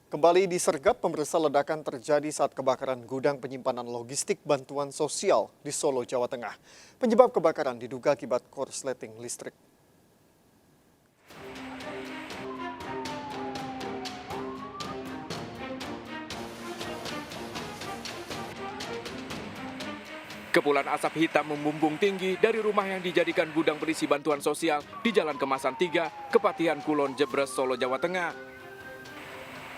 Kembali disergap, pemirsa, ledakan terjadi saat kebakaran gudang penyimpanan logistik bantuan sosial di Solo, Jawa Tengah. Penyebab kebakaran diduga akibat korsleting listrik. Kepulan asap hitam membumbung tinggi dari rumah yang dijadikan gudang berisi bantuan sosial di Jalan Kemasan 3, Kepatihan Kulon, Jebres, Solo, Jawa Tengah.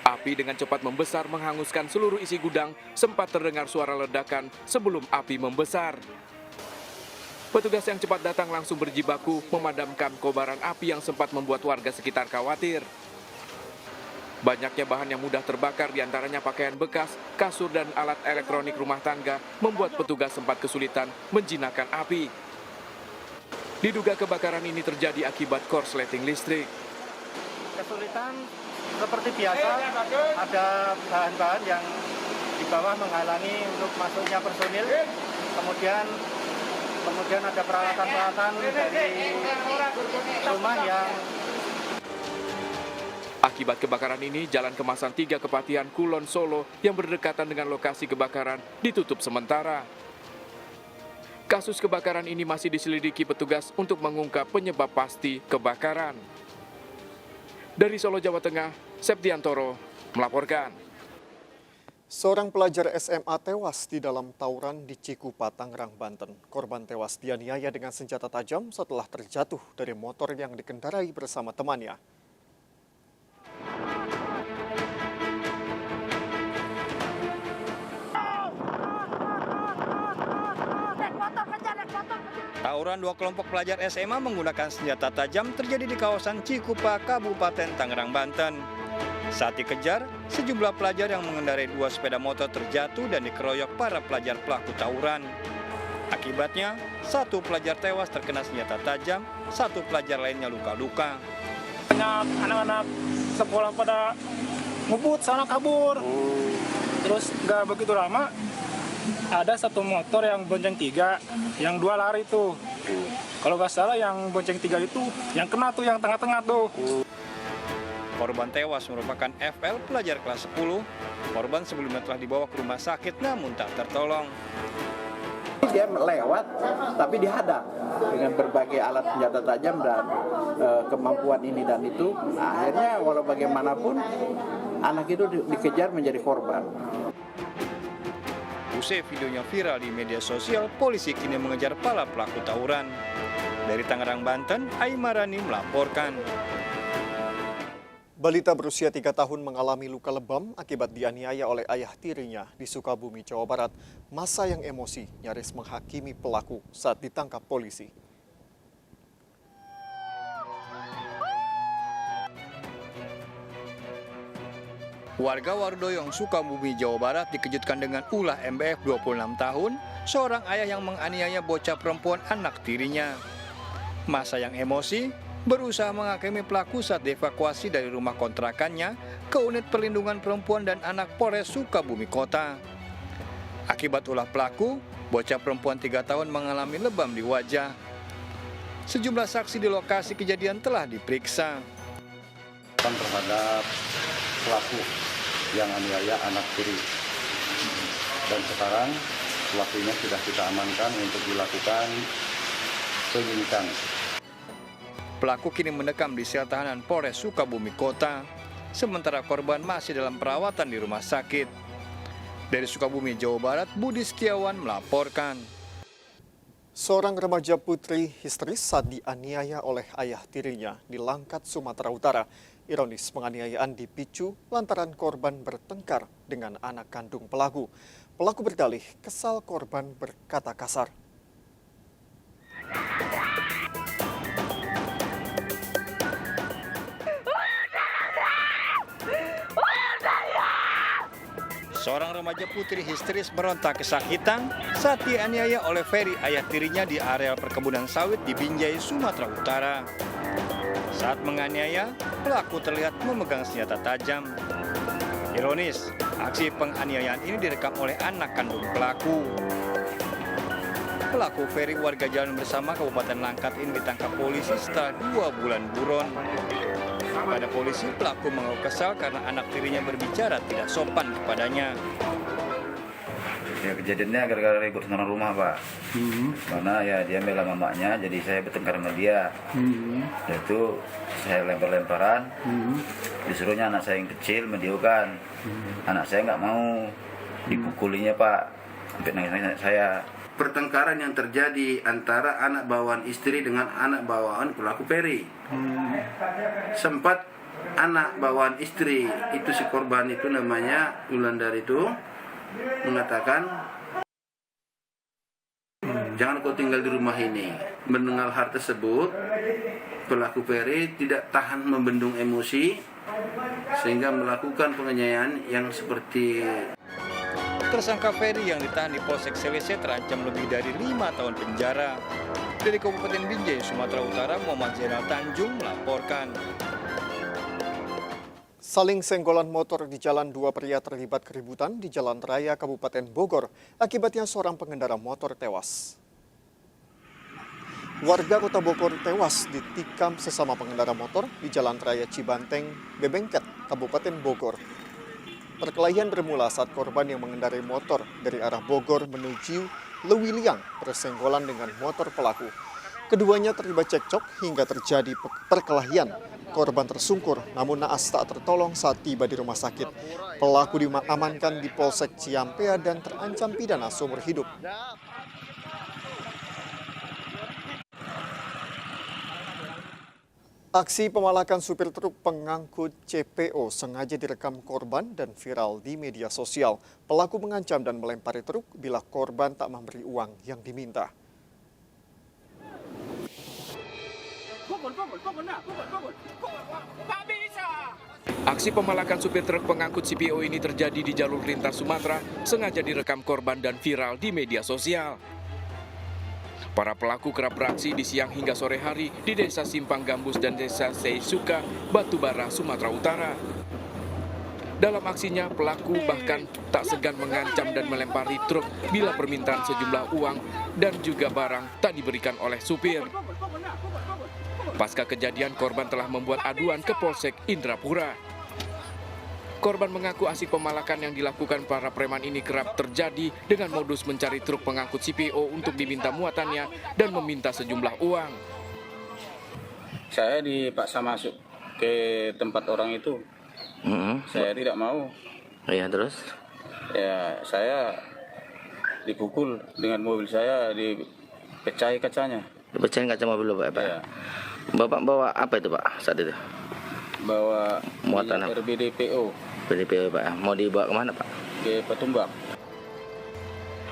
Api dengan cepat membesar menghanguskan seluruh isi gudang, sempat terdengar suara ledakan sebelum api membesar. Petugas yang cepat datang langsung berjibaku memadamkan kobaran api yang sempat membuat warga sekitar khawatir. Banyaknya bahan yang mudah terbakar, diantaranya pakaian bekas, kasur, dan alat elektronik rumah tangga, membuat petugas sempat kesulitan menjinakkan api. Diduga kebakaran ini terjadi akibat korsleting listrik. Kesulitan seperti biasa, ada bahan-bahan yang di bawah menghalangi untuk masuknya personil, kemudian ada peralatan-peralatan dari rumah yang... Akibat kebakaran ini, Jalan Kemasan 3 Kepatihan Kulon, Solo yang berdekatan dengan lokasi kebakaran ditutup sementara. Kasus kebakaran ini masih diselidiki petugas untuk mengungkap penyebab pasti kebakaran. Dari Solo, Jawa Tengah, Septiantoro melaporkan. Seorang pelajar SMA tewas di dalam tawuran di Cikupa, Tangerang, Banten. Korban tewas dianiaya dengan senjata tajam setelah terjatuh dari motor yang dikendarai bersama temannya. Tawuran dua kelompok pelajar SMA menggunakan senjata tajam terjadi di kawasan Cikupa, Kabupaten Tangerang, Banten. Saat dikejar, sejumlah pelajar yang mengendarai dua sepeda motor terjatuh dan dikeroyok para pelajar pelaku tawuran. Akibatnya, satu pelajar tewas terkena senjata tajam, satu pelajar lainnya luka-luka. Banyak anak-anak sekolah pada ngebut sana kabur. Terus nggak begitu lama, ada satu motor yang bonceng 3, yang 2 lari tuh. Kalau nggak salah yang bonceng 3 itu, yang kena tuh yang tengah-tengah tuh. Korban tewas merupakan FL, pelajar kelas 10. Korban sebelumnya telah dibawa ke rumah sakit namun tak tertolong. Dia lewat tapi dihadang dengan berbagai alat senjata tajam dan kemampuan ini dan itu. Akhirnya walau bagaimanapun anak itu dikejar menjadi korban. Usai videonya viral di media sosial, polisi kini mengejar para pelaku tawuran. Dari Tangerang, Banten, Aimarani melaporkan. Balita berusia 3 tahun mengalami luka lebam akibat dianiaya oleh ayah tirinya di Sukabumi, Jawa Barat. Massa yang emosi nyaris menghakimi pelaku saat ditangkap polisi. Warga Wardoyong, Sukabumi, Jawa Barat dikejutkan dengan ulah MBF 26 tahun, seorang ayah yang menganiaya bocah perempuan anak tirinya. Massa yang emosi berusaha menghakimi pelaku saat dievakuasi dari rumah kontrakannya ke unit perlindungan perempuan dan anak Polres Sukabumi Kota. Akibat ulah pelaku, bocah perempuan 3 tahun mengalami lebam di wajah. Sejumlah saksi di lokasi kejadian telah diperiksa. Terhadap pelaku yang aniaya anak tiri, dan sekarang pelakunya sudah kita amankan untuk dilakukan penyidikan. Pelaku kini mendekam di sel tahanan Polres Sukabumi Kota, sementara korban masih dalam perawatan di rumah sakit. Dari Sukabumi, Jawa Barat, Budi Setiawan melaporkan. Seorang remaja putri histeris saat dianiaya oleh ayah tirinya di Langkat, Sumatera Utara. Ironis, penganiayaan dipicu lantaran korban bertengkar dengan anak kandung pelaku. Pelaku berdalih kesal korban berkata kasar. Seorang remaja putri histeris meronta kesakitan saat dianiaya oleh Ferry, ayah tirinya, di areal perkebunan sawit di Binjai, Sumatera Utara. Saat menganiaya, pelaku terlihat memegang senjata tajam. Ironis, aksi penganiayaan ini direkam oleh anak kandung pelaku. Pelaku Ferry warga Jalan Bersama Kabupaten Langkat ini ditangkap polisi setelah 2 bulan buron. Pada polisi, pelaku mengaku kesal karena anak tirinya berbicara tidak sopan kepadanya. Ya kejadiannya gara-gara ribut sama rumah, Pak. Karena ya dia bela mamanya, jadi saya bertengkar sama dia. Itu saya lempar-lemparan. Disuruhnya anak saya yang kecil mendiukan. Anak saya nggak mau, dipukulinya, Pak. Sampai nangis-nangis saya. Pertengkaran yang terjadi antara anak bawaan istri dengan anak bawaan pelaku Ferry. Sempat anak bawaan istri itu, si korban itu namanya Wulandari itu, mengatakan jangan kau tinggal di rumah ini. Mendengar hal tersebut, pelaku Ferry tidak tahan membendung emosi sehingga melakukan penganiayaan yang seperti. Tersangka Ferry yang ditahan di Polsek Selese terancam lebih dari 5 tahun penjara. Dari Kabupaten Binjai, Sumatera Utara, Muhammad Zainal Tanjung melaporkan. Saling senggolan motor di jalan, 2 pria terlibat keributan di Jalan Raya Kabupaten Bogor. Akibatnya seorang pengendara motor tewas. Warga Kota Bogor tewas ditikam sesama pengendara motor di Jalan Raya Cibanteng, Bebengket, Kabupaten Bogor. Perkelahian bermula saat korban yang mengendarai motor dari arah Bogor menuju Lewiliang bersenggolan dengan motor pelaku. Keduanya terlibat cekcok hingga terjadi perkelahian. Korban tersungkur namun naas tak tertolong saat tiba di rumah sakit. Pelaku diamankan di Polsek Ciampea dan terancam pidana seumur hidup. Aksi pemalakan supir truk pengangkut CPO sengaja direkam korban dan viral di media sosial. Pelaku mengancam dan melempari truk bila korban tak memberi uang yang diminta. Aksi pemalakan supir truk pengangkut CPO ini terjadi di jalur lintas Sumatera, sengaja direkam korban dan viral di media sosial. Para pelaku kerap beraksi di siang hingga sore hari di Desa Simpang Gambus dan Desa Seisuka, Batubara, Sumatera Utara. Dalam aksinya, pelaku bahkan tak segan mengancam dan melempari truk bila permintaan sejumlah uang dan juga barang tak diberikan oleh supir. Pasca kejadian, korban telah membuat aduan ke Polsek Indrapura. Korban mengaku aksi pemalakan yang dilakukan para preman ini kerap terjadi dengan modus mencari truk pengangkut CPO untuk diminta muatannya dan meminta sejumlah uang. Saya dipaksa masuk ke tempat orang itu. Saya tidak mau. Iya, terus? Ya, saya dipukul dengan mobil saya, dipecahi kacanya. Dipecahin kaca mobil Pak? Ya. Bapak bawa apa itu Pak saat itu? Bawa muatan apa? RBDPO. RBDPO Pak. Mau dibawa kemana Pak? Ke Petumbak.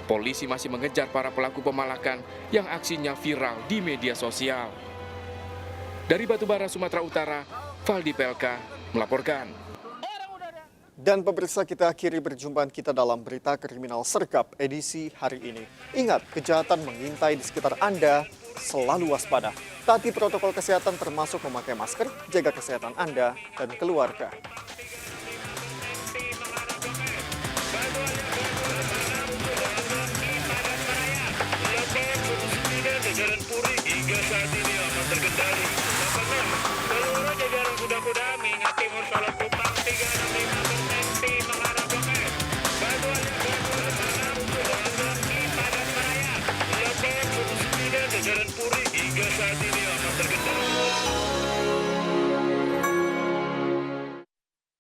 Polisi masih mengejar para pelaku pemalakan yang aksinya viral di media sosial. Dari Batubara, Sumatera Utara, Valdi Pelka melaporkan. Dan pemirsa, kita akhiri perjumpaan kita dalam berita kriminal sergap edisi hari ini. Ingat, kejahatan mengintai di sekitar Anda, selalu waspada. Taati protokol kesehatan termasuk memakai masker, jaga kesehatan Anda dan keluarga. Jajaran Puri hingga saat ini aman terkendali. Seluruh jajaran kuda-kuda mengingat timur Solo Kupang 365 di mengarah Blok M. Bantuan untuk di Padat Raya. Jajaran Puri hingga saat ini